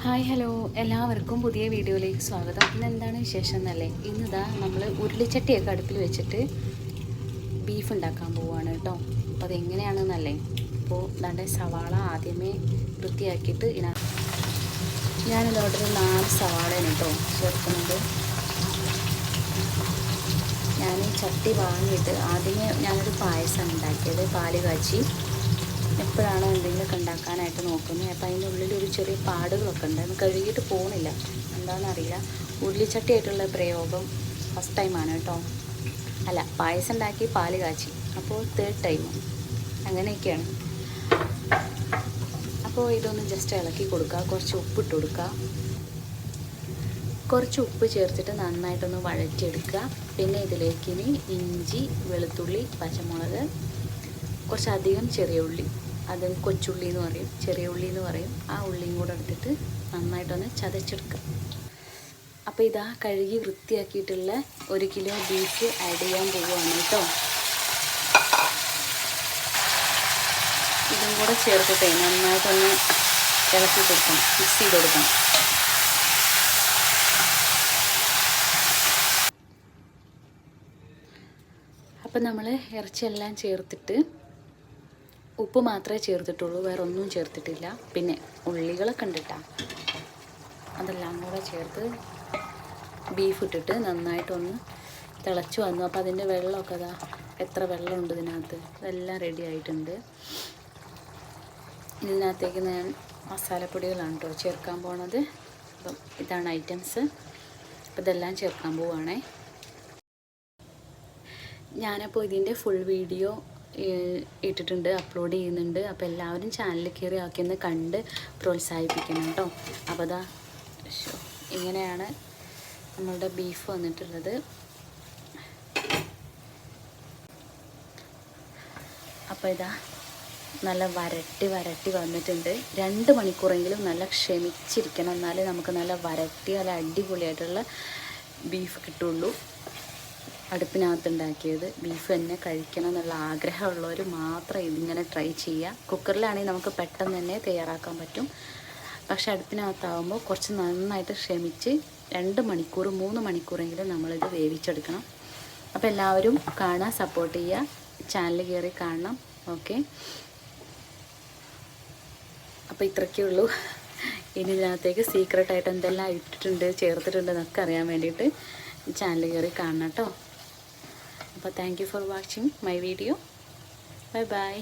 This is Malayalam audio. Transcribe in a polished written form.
ഹായ് ഹലോ, എല്ലാവർക്കും പുതിയ വീഡിയോയിലേക്ക് സ്വാഗതം. ഇന്ന് എന്താണ് വിശേഷം എന്നല്ലേ, ഇന്നിതാ നമ്മൾ ഉരുളിച്ചട്ടിയൊക്കെ അടുപ്പിൽ വെച്ചിട്ട് ബീഫ് ഉണ്ടാക്കാൻ പോവുകയാണ് കേട്ടോ. അപ്പോൾ അതെങ്ങനെയാണെന്നല്ലേ, അപ്പോൾ നമ്മുടെ സവാള ആദ്യമേ വൃത്തിയാക്കിയിട്ട് ഞാനിതോടെ 4 സവാളയാണ് കേട്ടോ ചേർക്കുന്നത്. ഞാൻ ചട്ടി വാങ്ങിയിട്ട് ആദ്യമേ ഞാനൊരു പായസം ഉണ്ടാക്കിയത്, പാല് കാച്ചി. എപ്പോഴാണോ എന്തെങ്കിലുമൊക്കെ ഉണ്ടാക്കാനായിട്ട് നോക്കുന്നത്, അപ്പോൾ അതിൻ്റെ ഉള്ളിൽ ഒരു ചെറിയ പാടുകളൊക്കെ ഉണ്ട്, അത് കഴുകിയിട്ട് പോകുന്നില്ല, എന്താണെന്നറിയില്ല. ഉരുളിച്ചട്ടിയായിട്ടുള്ള പ്രയോഗം ഫസ്റ്റ് ടൈമാണ് കേട്ടോ. അല്ല, പായസം ഉണ്ടാക്കി പാല് കാച്ചി, അപ്പോൾ 3rd ടൈം, അങ്ങനെയൊക്കെയാണ്. അപ്പോൾ ഇതൊന്ന് ജസ്റ്റ് ഇളക്കി കൊടുക്കുക, കുറച്ച് ഉപ്പിട്ട് കൊടുക്കുക. കുറച്ച് ഉപ്പ് ചേർത്തിട്ട് നന്നായിട്ടൊന്ന് വഴറ്റിയെടുക്കുക. പിന്നെ ഇതിലേക്ക് ഇനി ഇഞ്ചി, വെളുത്തുള്ളി, പച്ചമുളക്, കുറച്ചധികം ചെറിയ ഉള്ളി, അത് കൊച്ചുള്ളി എന്ന് പറയും, ചെറിയ ഉള്ളി എന്ന് പറയും, ആ ഉള്ളിയും കൂടെ എടുത്തിട്ട് നന്നായിട്ടൊന്ന് ചതച്ചെടുക്കുക. അപ്പോൾ ഇതാ കഴുകി വൃത്തിയാക്കിയിട്ടുള്ള 1 കിലോ ബീഫ് ആഡ് ചെയ്യാൻ പോവുകയാണ് കേട്ടോ. ഇതും കൂടെ ചേർത്തിട്ട് നന്നായിട്ടൊന്ന് ഇളക്കി കൊടുക്കണം, മിക്സ് ചെയ്ത് കൊടുക്കണം. അപ്പം നമ്മൾ ഇറച്ചിയെല്ലാം ചേർത്തിട്ട് ഉപ്പ് മാത്രമേ ചേർത്തിട്ടുള്ളൂ, വേറെ ഒന്നും ചേർത്തിട്ടില്ല. പിന്നെ ഉള്ളികളൊക്കെ ഉണ്ട് കേട്ടോ, അതെല്ലാം കൂടെ ചേർത്ത് ബീഫ് ഇട്ടിട്ട് നന്നായിട്ടൊന്ന് തിളച്ച് വന്നു. അപ്പോൾ അതിൻ്റെ വെള്ളമൊക്കെ അതാ, എത്ര വെള്ളമുണ്ട് ഇതിനകത്ത്, ഇതെല്ലാം റെഡി ആയിട്ടുണ്ട്. ഇതിനകത്തേക്ക് ഞാൻ മസാലപ്പൊടികളാണ് കേട്ടോ ചേർക്കാൻ പോണത്. അപ്പം ഇതാണ് ഐറ്റംസ്. അപ്പോൾ ഇതെല്ലാം ചേർക്കാൻ പോവുകയാണേ. ഞാനപ്പോൾ ഇതിൻ്റെ ഫുൾ വീഡിയോ ഇട്ടിട്ടുണ്ട്, അപ്ലോഡ് ചെയ്യുന്നുണ്ട്. അപ്പോൾ എല്ലാവരും ചാനലിൽ കയറി ആക്കിയൊന്ന് കണ്ട് പ്രോത്സാഹിപ്പിക്കണം കേട്ടോ. അപ്പോൾ ഇതാ ഇങ്ങനെയാണ് നമ്മളുടെ ബീഫ് വന്നിട്ടുള്ളത്. അപ്പോൾ ഇതാ നല്ല വരട്ടി വന്നിട്ടുണ്ട്. 2 മണിക്കൂറെങ്കിലും നല്ല ക്ഷമിച്ചിരിക്കണം, എന്നാലേ നമുക്ക് നല്ല വരട്ടി നല്ല അടിപൊളിയായിട്ടുള്ള ബീഫ് കിട്ടുള്ളൂ. അടുപ്പിനകത്തുണ്ടാക്കിയത് ബീഫ് തന്നെ കഴിക്കണം എന്നുള്ള ആഗ്രഹമുള്ളവർ മാത്രം ഇതിങ്ങനെ ട്രൈ ചെയ്യുക. കുക്കറിലാണെങ്കിൽ നമുക്ക് പെട്ടെന്ന് തന്നെ തയ്യാറാക്കാൻ പറ്റും. പക്ഷേ അടുപ്പിനകത്താകുമ്പോൾ കുറച്ച് നന്നായിട്ട് ക്ഷമിച്ച് 2 മണിക്കൂർ 3 മണിക്കൂറെങ്കിലും നമ്മളിത് വേവിച്ചെടുക്കണം. അപ്പോൾ എല്ലാവരും കാണാൻ സപ്പോർട്ട് ചെയ്യുക, ചാനൽ കയറി കാണണം. ഓക്കെ, അപ്പോൾ ഇത്രയ്ക്കേ ഉള്ളൂ. ഇനി ഇതിനകത്തേക്ക് സീക്രട്ടായിട്ട് എന്തെല്ലാം ഇട്ടിട്ടുണ്ട് ചേർത്തിട്ടുണ്ട് എന്നൊക്കെ അറിയാൻ വേണ്ടിയിട്ട് ചാനൽ കയറി കാണണം കേട്ടോ. അപ്പോൾ thank you for watching my video. Bye bye.